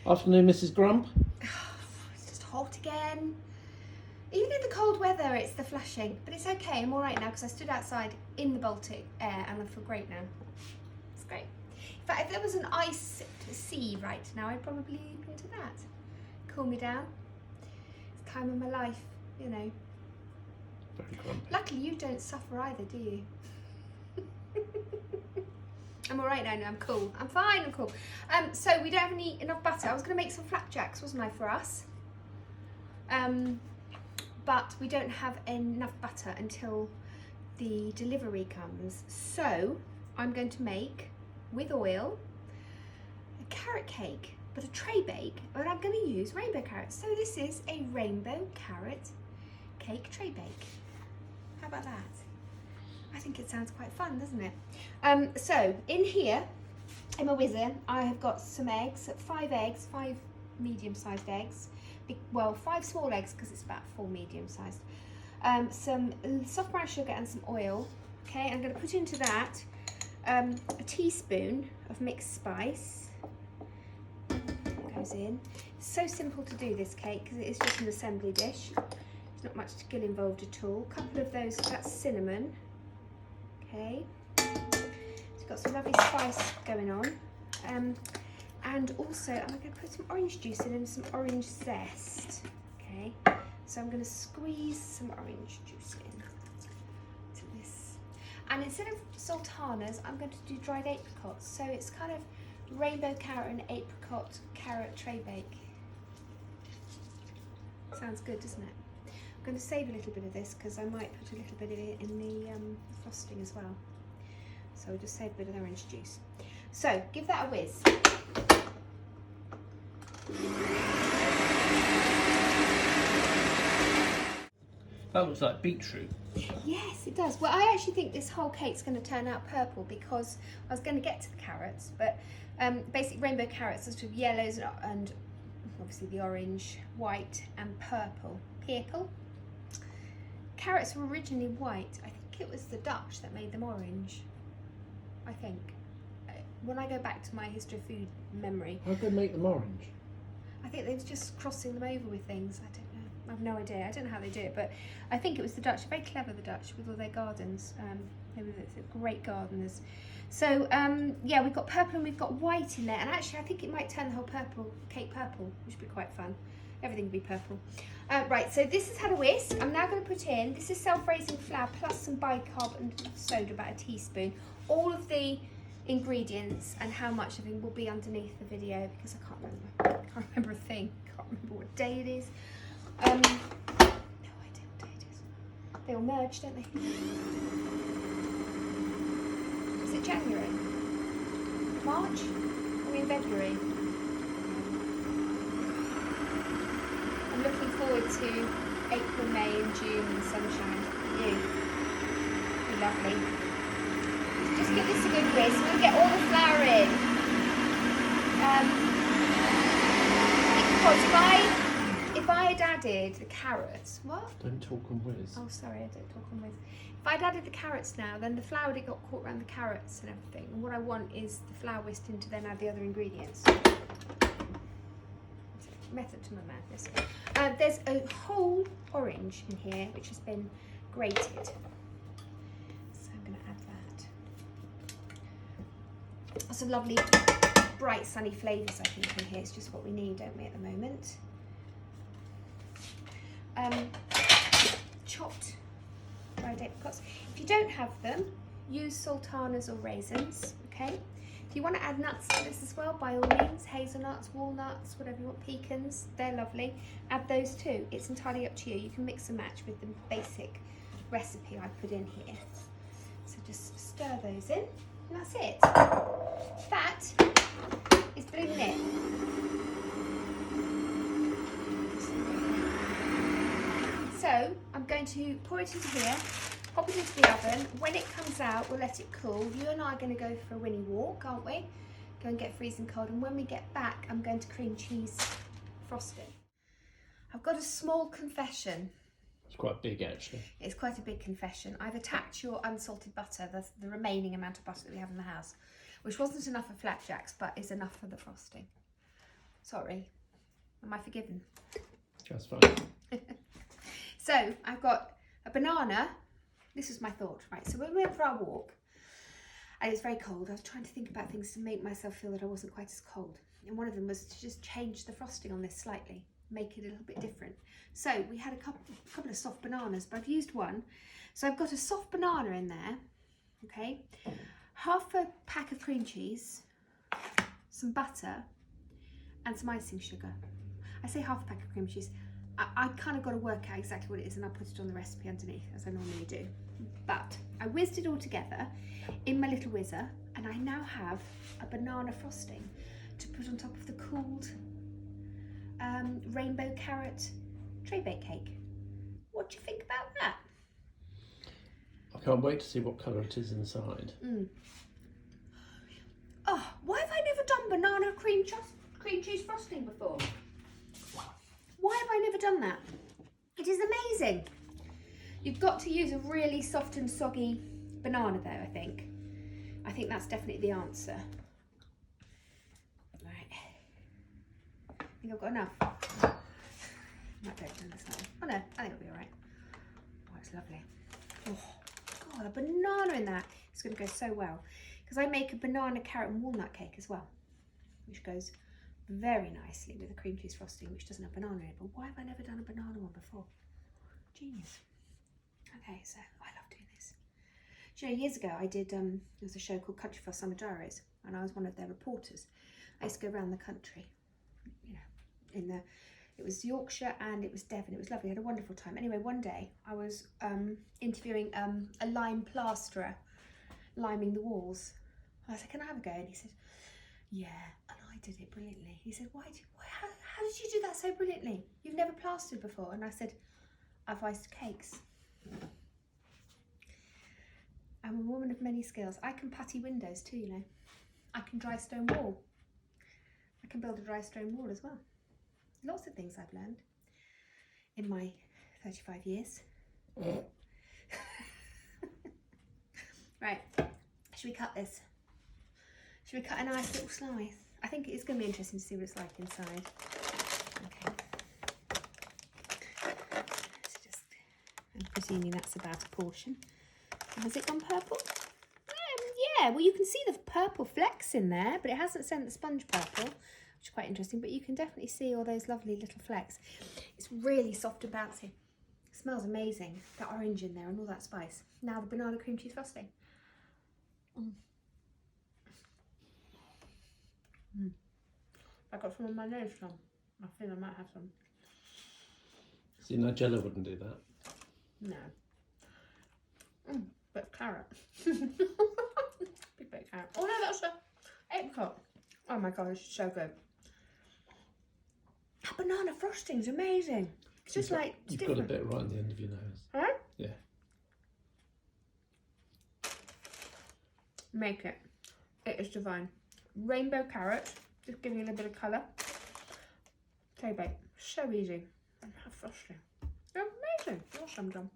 Afternoon, Mrs. Grump. It's just hot again. Even in the cold weather, it's the flushing. But it's okay, I'm all right now because I stood outside in the Baltic air and I feel great now. It's great. In fact, if there was an ice sea right now, I'd probably leap into that. Cool me down. It's the time of my life, you know. Very grumpy. Luckily, you don't suffer either, do you? I'm all right now, I'm cool. I'm fine, I'm cool. So we don't have enough butter. I was going to make some flapjacks, wasn't I, for us? But we don't have enough butter until the delivery comes. So I'm going to make, with oil, a carrot cake, but a tray bake, but I'm going to use rainbow carrots. So this is a rainbow carrot cake tray bake. How about that? I think it sounds quite fun, doesn't it? So in here, in my whizzer, I have got some eggs, 5 eggs, 5 medium-sized eggs. Well, 5 small eggs because it's about 4 medium-sized. Some soft brown sugar and some oil. Okay, I'm going to put into that a teaspoon of mixed spice. Goes in. It's so simple to do this cake because it is just an assembly dish. There's not much skill involved at all. A couple of those, that's cinnamon. Okay, so you've got some lovely spice going on, and also I'm going to put some orange juice in and some orange zest. Okay, so I'm going to squeeze some orange juice in to this, and instead of sultanas, I'm going to do dried apricots. So it's kind of rainbow carrot and apricot carrot tray bake. Sounds good, doesn't it? I'm going to save a little bit of this because I might put a little bit of it in the frosting as well. So we'll just save a bit of orange juice. So give that a whiz. That looks like beetroot. Yes, it does. Well, I actually think this whole cake's going to turn out purple because I was going to get to the carrots, but basic rainbow carrots, sort of yellows and obviously the orange, white and purple. Purple. Carrots were originally white. I think it was the Dutch that made them orange. I think. When I go back to my history of food memory. How could they make them orange? I think they were just crossing them over with things. I don't know. I have no idea. I don't know how they do it, but I think it was the Dutch. Very clever, the Dutch, with all their gardens. They were great gardeners. So yeah, we've got purple and we've got white in there, and actually I think it might turn the whole cake purple, which would be quite fun. Everything would be purple. Right, so this has had a whisk. I'm now going to put in, this is self-raising flour plus some bicarb and soda, about a teaspoon. All of the ingredients and how much of it will be underneath the video because I can't remember. I can't remember a thing. I can't remember what day it is. No idea what day it is. They all merge, don't they? Is it January? March? Are we in February? I'm looking forward to April, May and June and sunshine. You. Be lovely. Just give this a good whisk. We'll get all the flour in. Because if I had added the carrots, what? Don't talk on whiz. Oh, sorry, I don't talk on whiz. If I'd added the carrots now, then the flour would have got caught around the carrots and everything. And what I want is the flour whisked in to then add the other ingredients. Method to my madness. There's a whole orange in here which has been grated. So I'm going to add that. Some lovely bright sunny flavours I think in here. It's just what we need, don't we, at the moment. Chopped dried apricots. If you don't have them, use sultanas or raisins, okay? If you want to add nuts to this as well, by all means, hazelnuts, walnuts, whatever you want, pecans, they're lovely. Add those too. It's entirely up to you. You can mix and match with the basic recipe I put in here. So just stir those in, and that's it. That is blooming it. So I'm going to pour it into here, pop it into the oven. When it comes out, we'll let it cool. You and I are going to go for a Winnie walk, aren't we? Go and get freezing cold. And when we get back, I'm going to cream cheese frosting. I've got a small confession. It's quite big, actually. It's quite a big confession. I've attacked your unsalted butter, the remaining amount of butter that we have in the house, which wasn't enough for flapjacks, but is enough for the frosting. Sorry. Am I forgiven? That's fine. So I've got a banana. This was my thought. Right, so when we went for our walk, and it was very cold, I was trying to think about things to make myself feel that I wasn't quite as cold. And one of them was to just change the frosting on this slightly, make it a little bit different. So we had a couple of soft bananas, but I've used one. So I've got a soft banana in there, okay? Half a pack of cream cheese, some butter, and some icing sugar. I say half a pack of cream cheese. I kind of got to work out exactly what it is, and I'll put it on the recipe underneath, as I normally do. But I whizzed it all together in my little whizzer, and I now have a banana frosting to put on top of the cooled rainbow carrot tray bake cake. What do you think about that? I can't wait to see what colour it is inside. Oh, why have I never done banana cream cheese frosting before? Why have I never done that? It is amazing. You've got to use a really soft and soggy banana though, I think. I think that's definitely the answer. Right. I think I've got enough. Might go down this one. Oh no, I think it'll be alright. Oh, it's lovely. Oh, God, a banana in that. It's going to go so well. Because I make a banana, carrot and walnut cake as well, which goes very nicely with the cream cheese frosting, which doesn't have banana in it. But why have I never done a banana one before? Genius. Okay, so I love doing this. Do you know, years ago I did, there was a show called Country for Summer Diaries, and I was one of their reporters. I used to go around the country, you know, it was Yorkshire and it was Devon. It was lovely. I had a wonderful time. Anyway, one day I was interviewing a lime plasterer, liming the walls. I said, can I have a go? And he said, yeah, and I did it brilliantly. He said, how did you do that so brilliantly? You've never plastered before. And I said, I've iced cakes. I'm a woman of many skills. I can putty windows too, you know. I can dry stone wall. I can build a dry stone wall as well. Lots of things I've learned in my 35 years. Right, should we cut this? Should we cut a nice little slice? I think it's going to be interesting to see what it's like inside. Okay. I'm presuming that's about a portion. Has it gone purple? Yeah, well you can see the purple flecks in there, but it hasn't sent the sponge purple, which is quite interesting, but you can definitely see all those lovely little flecks. It's really soft and bouncy. It smells amazing. That orange in there and all that spice. Now the banana cream cheese frosting. I got some on my nose from. I think I might have some. See, Nigella wouldn't do that. No. But carrot. Big bit of carrot. Oh no, that's a apricot. Oh my god, it's so good. That banana frosting's amazing. It's just like you've different. got a bit right on the end of your nose. Huh? Yeah. Make it. It is divine. Rainbow carrot, just giving it a little bit of colour. TRAYBAKE. So easy. And have frosting. They're amazing. Awesome, John.